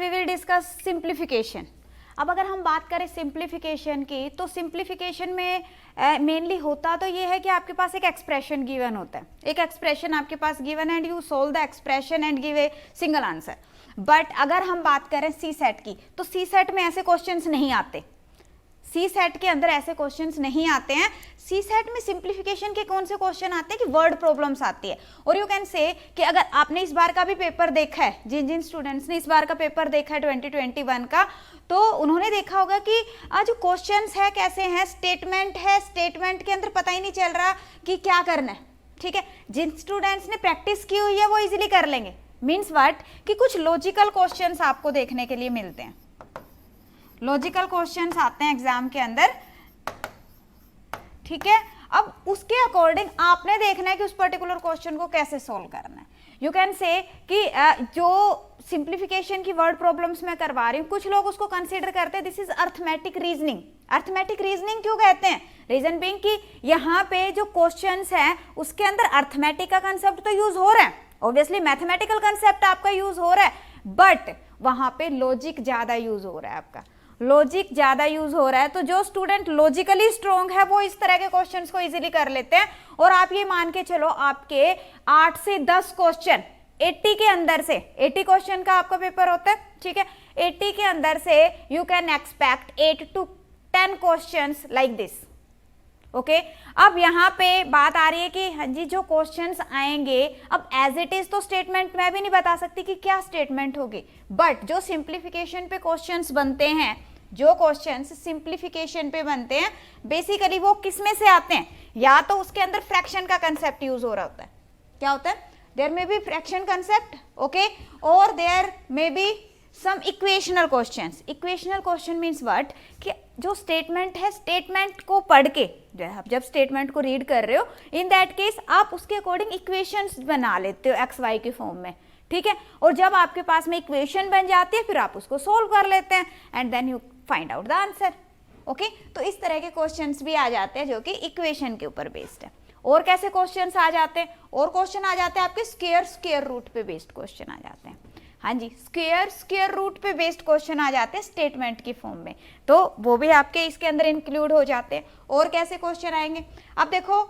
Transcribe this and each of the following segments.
We will discuss simplification. अब अगर हम बात करें सिंप्लीफिकेशन की, तो सिंप्लीफिकेशन में मेनली होता तो ये है कि आपके पास एक एक्सप्रेशन गिवन होता है, एक एक्सप्रेशन आपके पास गिवन है and you solve the expression and give a single answer. But अगर हम बात करें सी सेट की, तो सी सेट में ऐसे क्वेश्चंस नहीं आते, सी सेट के अंदर ऐसे क्वेश्चंस नहीं आते हैं। सी सेट में सिंप्लीफिकेशन के कौन से क्वेश्चन आते हैं कि वर्ड प्रॉब्लम्स आती है। और यू कैन से कि अगर आपने इस बार का भी पेपर देखा है, जिन जिन स्टूडेंट्स ने इस बार का पेपर देखा है 2021 का, तो उन्होंने देखा होगा कि जो क्वेश्चंस है कैसे हैं, स्टेटमेंट है, स्टेटमेंट के अंदर पता ही नहीं चल रहा कि क्या करना है। ठीक है, जिन स्टूडेंट्स ने प्रैक्टिस की हुई है वो इजीली कर लेंगे। मीन्स व्हाट कि कुछ लॉजिकल क्वेश्चंस आपको देखने के लिए मिलते हैं, लॉजिकल क्वेश्चंस आते हैं एग्जाम के अंदर। ठीक है, अब उसके अकॉर्डिंग आपने देखना है कि उस पर्टिकुलर क्वेश्चन को कैसे सॉल्व करना है। यू कैन से कि जो सिंप्लीफिकेशन की वर्ड प्रॉब्लम्स मैं करवा रही हूँ, कुछ लोग उसको कंसीडर करते हैं this is arithmetic reasoning. Arithmetic reasoning क्यों कहते हैं? रीजन बीइंग कि यहाँ पे जो क्वेश्चंस हैं उसके अंदर अर्थमेटिक का कंसेप्ट तो यूज हो रहा है, ऑब्वियसली मैथमेटिकल कंसेप्ट आपका यूज हो रहा है, बट वहां पे लॉजिक ज्यादा यूज हो रहा है, आपका लॉजिक ज्यादा यूज हो रहा है। तो जो स्टूडेंट लॉजिकली स्ट्रॉन्ग है वो इस तरह के क्वेश्चंस को इजीली कर लेते हैं। और आप ये मान के चलो आपके 8 से 10 क्वेश्चन 80 के अंदर से, 80 क्वेश्चन का आपका पेपर होता है, ठीक है, 80 के अंदर से you can expect 8 to 10 questions like this. Okay, अब यहाँ पे बात आ रही है कि हाँ जी जो क्वेश्चंस आएंगे, अब एज इट इज तो स्टेटमेंट मैं भी नहीं बता सकती कि क्या स्टेटमेंट होगी, बट जो सिंप्लीफिकेशन पे क्वेश्चंस बनते हैं, जो क्वेश्चंस सिंप्लीफिकेशन पे बनते हैं, बेसिकली वो किस में से आते हैं? या तो उसके अंदर फ्रैक्शन का कंसेप्ट यूज हो रहा होता है, क्या होता है, there may be fraction concept, okay, और there may be some equational questions. Equational question means what कि जो स्टेटमेंट है, स्टेटमेंट को पढ़ के आप जब स्टेटमेंट को रीड कर रहे हो, इन दैट केस आप उसके अकॉर्डिंग इक्वेशंस बना लेते हो एक्स वाई के फॉर्म में, ठीक है, और जब आपके पास में इक्वेशन बन जाती है फिर आप उसको सोल्व कर लेते हैं and then you find out the answer. Okay, तो इस तरह के क्वेश्चंस भी आ जाते हैं जो कि इक्वेशन के ऊपर बेस्ड है। और कैसे क्वेश्चंस आ जाते हैं? और क्वेश्चन आ जाते हैं आपके स्क्वायर रूट पे बेस्ड क्वेश्चन आ जाते हैं। हाँ जी, स्क्वायर रूट पे बेस्ड क्वेश्चन आ जाते हैं स्टेटमेंट की फॉर्म में, तो वो भी आपके इसके अंदर इंक्लूड हो जाते हैं। और कैसे क्वेश्चन आएंगे? अब देखो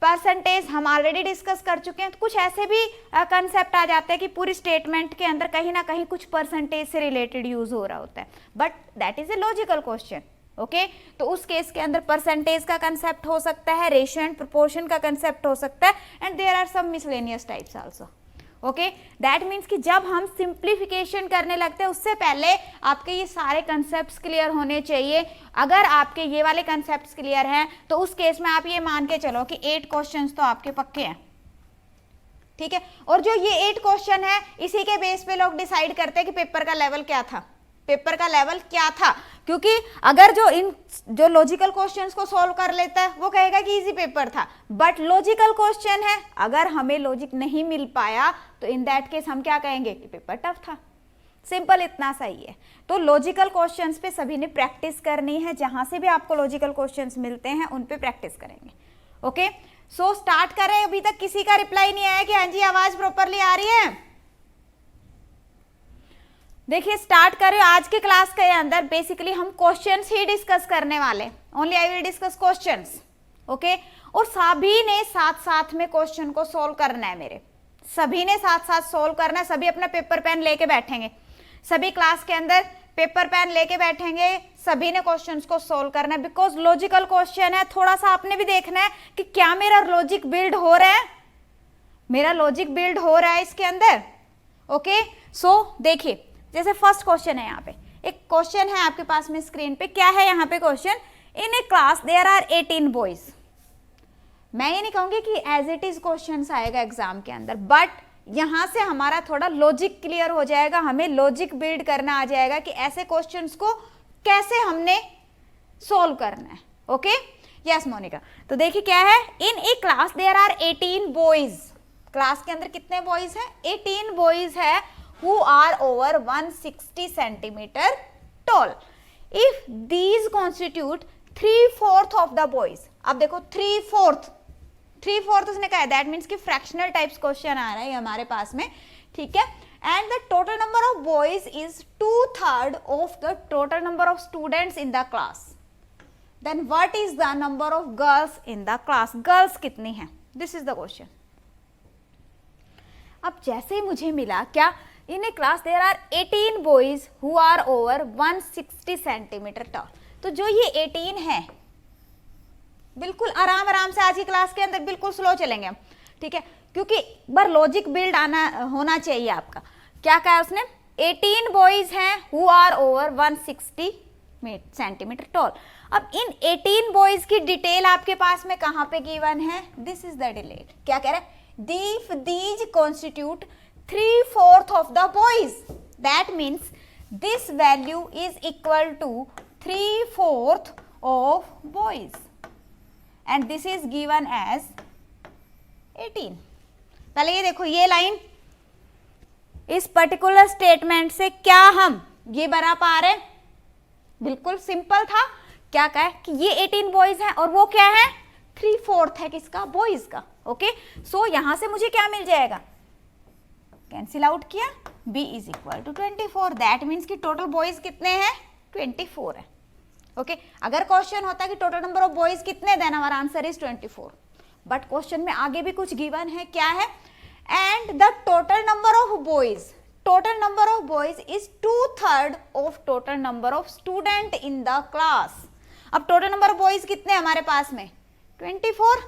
परसेंटेज हम ऑलरेडी डिस्कस कर चुके हैं, तो कुछ ऐसे भी कंसेप्ट आ जाते हैं कि पूरी स्टेटमेंट के अंदर कहीं ना कहीं कुछ परसेंटेज से रिलेटेड यूज हो रहा होता है, but that is a logical question. Okay, तो उस केस के अंदर परसेंटेज का कंसेप्ट हो सकता है, रेशियो एंड प्रोपोर्शन का कंसेप्ट हो सकता है, and there are some miscellaneous types also. Okay, that means कि जब हम सिंप्लीफिकेशन करने लगते हैं उससे पहले आपके ये सारे कंसेप्ट्स क्लियर होने चाहिए। अगर आपके ये वाले कंसेप्ट्स क्लियर हैं तो उस केस में आप ये मान के चलो कि 8 क्वेश्चंस तो आपके पक्के हैं, ठीक है, और जो ये 8 क्वेश्चन है इसी के बेस पे लोग डिसाइड करते हैं कि पेपर का लेवल क्या था, पेपर का लेवल क्या था, क्योंकि अगर जो लॉजिकल क्वेश्चंस को सॉल्व कर लेता है वो कहेगा कि इजी पेपर था, बट लॉजिकल क्वेश्चन है, अगर हमें लॉजिक नहीं मिल पाया तो इन दैट केस हम क्या कहेंगे कि पेपर टफ था। सिंपल इतना सही है। तो लॉजिकल क्वेश्चंस पे सभी ने प्रैक्टिस करनी है, जहां से भी आपको लॉजिकल क्वेश्चंस मिलते हैं उन पे प्रैक्टिस करेंगे। ओके, सो स्टार्ट करें। अभी तक किसी का रिप्लाई नहीं आया कि हाँ जी आवाज प्रॉपरली आ रही है। देखिए स्टार्ट करें। आज के क्लास के अंदर बेसिकली हम क्वेश्चंस ही डिस्कस करने वाले, only I will discuss questions. Okay, और सभी ने साथ साथ में क्वेश्चन को सोल्व करना है, मेरे सभी ने साथ साथ सोल्व करना है। सभी अपना पेपर पेन लेके बैठेंगे, सभी क्लास के अंदर पेपर पेन लेके बैठेंगे, सभी ने क्वेश्चंस को सोल्व करना है, बिकॉज लॉजिकल क्वेश्चन है। थोड़ा सा आपने भी देखना है कि क्या मेरा लॉजिक बिल्ड हो रहा है, मेरा लॉजिक बिल्ड हो रहा है इसके अंदर। ओके, सो देखिए जैसे फर्स्ट क्वेश्चन है, यहाँ पे एक क्वेश्चन है आपके पास में स्क्रीन पे, क्या है यहाँ पे question, in a class there are 18 boys. मैं ये नहीं कहूंगी कि एज इट इज क्वेश्चन आएगा एग्जाम के अंदर, बट यहां से हमारा थोड़ा लॉजिक क्लियर हो जाएगा, हमें लॉजिक बिल्ड करना आ जाएगा कि ऐसे क्वेश्चंस को कैसे हमने सोल्व करना है। Okay, yes Monika. तो देखिए क्या है, in a class there are 18 boys. Class के अंदर कितने बॉयज हैं? 18 बॉयज है who are over 160 centimeter tall. If these constitute 3/4 of the boys. अब देखो 3/4 उसने कहा है, दैट मीन्स कि फ्रैक्शनल टाइप्स क्वेश्चन आ रहा है हमारे पास में, ठीक है, and the total number of boys is 2/3 of the total number of students in the class, then what is the number of girls in the class? girls कितनी हैं? this is the question. अब जैसे ही मुझे मिला क्या, in a class there are 18 boys who are over 160 centimeter tall. तो जो ये 18 है, बिल्कुल आराम आराम से आज की क्लास के अंदर बिल्कुल स्लो चलेंगे हम, ठीक है, क्योंकि बार लॉजिक बिल्ड आना होना चाहिए आपका. क्या कहा उसने, 18 बॉयज हैं who are over 160 centimetre tall. अब इन 18 बॉयज की डिटेल आपके पास में कहां पे गिवन है, दिस इज द डिटेल. क्या कह रहा है, these constitute 3/4 of the boys, that means this value is equal to 3/4 of boys and this is given as 18. पहले ये देखो, ये लाइन इस पर्टिकुलर स्टेटमेंट से क्या हम ये बना पा रहे, बिल्कुल सिंपल था. क्या कहा कि ये 18 बॉयज हैं और वो क्या है, 3/4 है किसका, बॉयज का. ओके, सो यहां से मुझे क्या मिल जाएगा, कैंसिल आउट किया, b is equal to 24. That means कि टोटल बॉयज कितने हैं, 24 है. ओके, अगर क्वेश्चन होता कि टोटल नंबर ऑफ बॉयज कितने, देन हमारा आंसर इज 24. बट क्वेश्चन में आगे भी कुछ गिवन है, क्या है, and the total number of boys, total number of boys is 2/3 of total number of student in the class. अब टोटल नंबर ऑफ बॉयज कितने हमारे पास में, 24,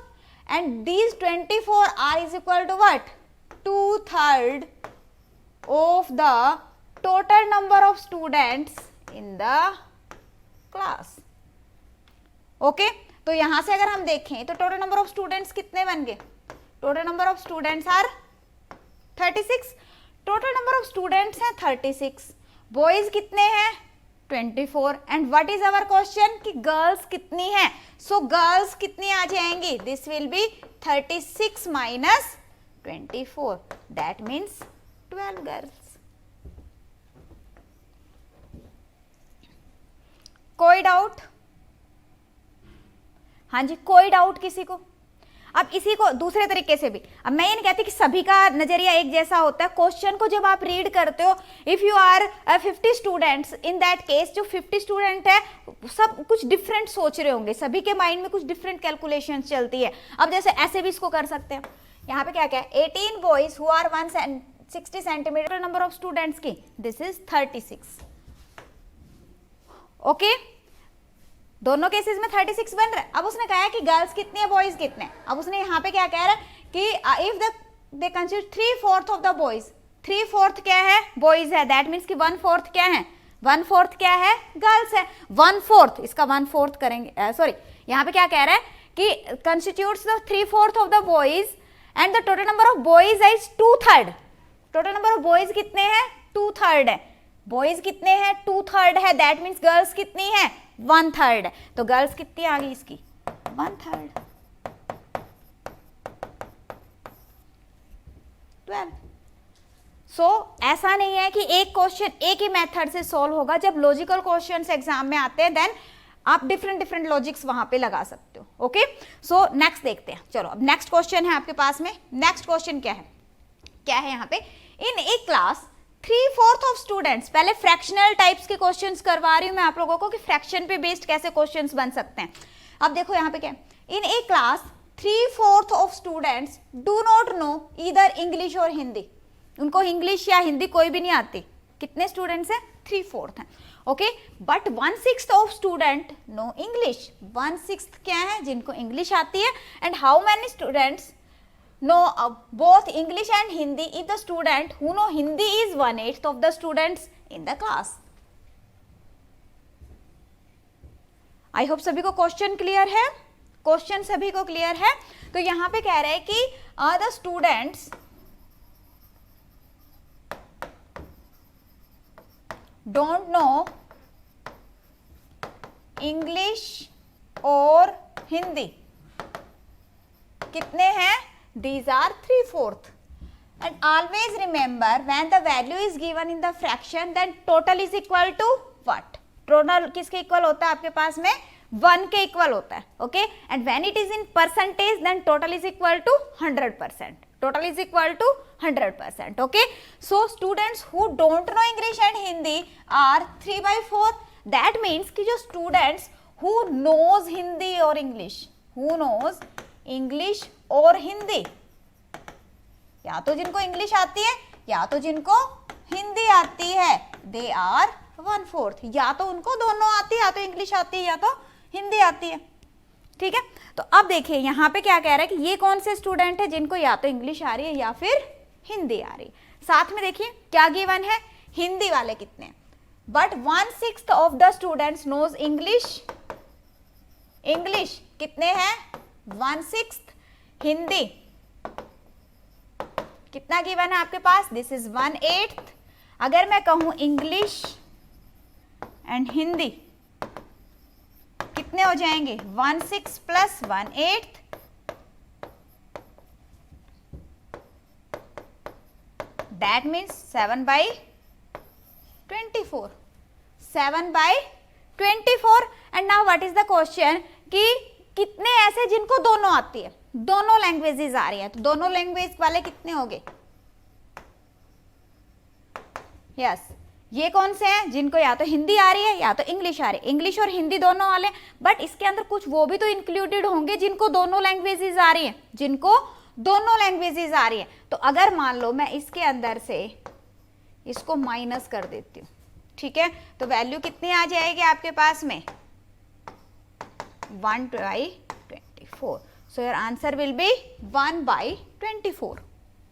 and these 24 are is equal to what, 2/3 of the total number of students in the class. Okay, तो यहां से अगर हम देखें तो टोटल नंबर ऑफ स्टूडेंट्स कितने बन गए, total number of students are 36. Total number of students हैं 36, बॉयज कितने हैं 24, and what is our question कि गर्ल्स कितनी हैं. सो गर्ल्स कितनी आ जाएंगी, this will be 36 minus 24, that means 12 girls. कोई डाउट, हाँ जी, कोई डाउट किसी को. अब इसी को दूसरे तरीके से भी, अब मैं ये नहीं कहती कि सभी का नजरिया एक जैसा होता है. क्वेश्चन को जब आप रीड करते हो, if you are 50 students, in that case जो 50 स्टूडेंट है सब कुछ डिफरेंट सोच रहे होंगे, सभी के माइंड में कुछ डिफरेंट कैलकुलेशन चलती है. अब जैसे ऐसे भी इसको कर सकते हैं, यहाँ पे क्या क्या है, 18 boys who are 160 centimetre, number of students की दिस इज 36. ओके, दोनों केसेस में 36 बन रहा है. अब उसने कहा है कि गर्ल्स कितनी है, बॉयज कितने हैं. अब उसने यहाँ पे क्या कह रहा है कि if they consider 3/4 of the boys, 3/4 क्या है, बॉयज है, दैट मीन्स कि 1/4 क्या है, 1/4 क्या है, गर्ल्स है. 1/4 इसका 1/4 करेंगे, सॉरी यहाँ पे क्या कह रहा है कि constitutes the 3/4 of the boys and the total number of boys is 2/3. Total number of boys कितने हैं, 2/3 है, बॉयज कितने हैं, 2/3 है, दैट मीन्स गर्ल्स कितनी है, 1/3 है. तो गर्ल्स कितनी आ गई इसकी, 1/3, 12. सो ऐसा नहीं है कि एक क्वेश्चन एक ही मेथड से सॉल्व होगा. जब लॉजिकल क्वेश्चंस एग्जाम में आते हैं देन आप डिफरेंट लॉजिक्स वहां पे लगा सकते हो. ओके, सो नेक्स्ट देखते हैं. चलो अब नेक्स्ट क्वेश्चन है आपके पास में. नेक्स्ट क्वेश्चन क्या है यहाँ पे, इन ए क्लास 3/4 ऑफ स्टूडेंट्स. पहले फ्रैक्शनल टाइप्स के क्वेश्चंस करवा रही हूं मैं आप लोगों को कि फ्रैक्शन पे बेस्ड कैसे क्वेश्चंस बन सकते हैं. अब देखो यहाँ पे क्या, in a class 3/4 of students do not know either English और हिंदी. उनको इंग्लिश या हिंदी कोई भी नहीं आती. कितने स्टूडेंट्स हैं, 3/4 हैं. Okay, but 1/6 of student know English. 1/6 क्या है, जिनको इंग्लिश आती है. And how many students know both English and Hindi if the student who know Hindi is 1/8 of the students in the class. I hope सभी को question clear है, question सभी को क्लियर है. तो यहाँ पे कह रहे हैं कि the students don't know English और हिंदी. कितने हैं, these are 3/4. And always remember when the value is given in the fraction then total is equal to what? Total किसके इक्वल होता है आपके पास में, 1 के इक्वल होता है. Okay, and when it is in percentage then total is equal to 100%. total is equal to 100%. Okay, so students who don't know English and Hindi are 3/4. That means कि जो students who knows Hindi or English, who knows English और हिंदी, या तो जिनको English आती है या तो जिनको हिंदी आती है, they are 1/4. या तो उनको दोनों आती है, या तो इंग्लिश आती है या तो हिंदी आती है. ठीक है, तो अब देखिए यहाँ पे क्या कह रहा है कि ये कौन से स्टूडेंट है जिनको या तो इंग्लिश आ रही है या फिर हिंदी आ रही है. साथ में देखिए क्या गिवन है, हिंदी वाले कितने, but 1/6 of the students knows English. English कितने हैं, 1/6. हिंदी कितना गिवन है आपके पास, दिस इज 1/8. अगर मैं कहूं इंग्लिश एंड हिंदी कितने हो जाएंगे, 1/6 plus 1/8. That means 7/24. 7/24. And now what is the question कि कितने ऐसे जिनको दोनों आती है, दोनों लैंग्वेजेस आ रही है, तो दोनों लैंग्वेज वाले कितने हो गए, यस ये कौन से हैं जिनको या तो हिंदी आ रही है या तो इंग्लिश आ रही है. इंग्लिश और हिंदी दोनों वाले, बट इसके अंदर कुछ वो भी तो इंक्लूडेड होंगे जिनको दोनों लैंग्वेजेस आ रही है, जिनको दोनों लैंग्वेजेस आ रही है. तो अगर मान लो मैं इसके अंदर से इसको माइनस कर देती हूँ, ठीक है, तो वैल्यू कितनी आ जाएगी आपके पास में, 1/24. So your answer will be 1/24.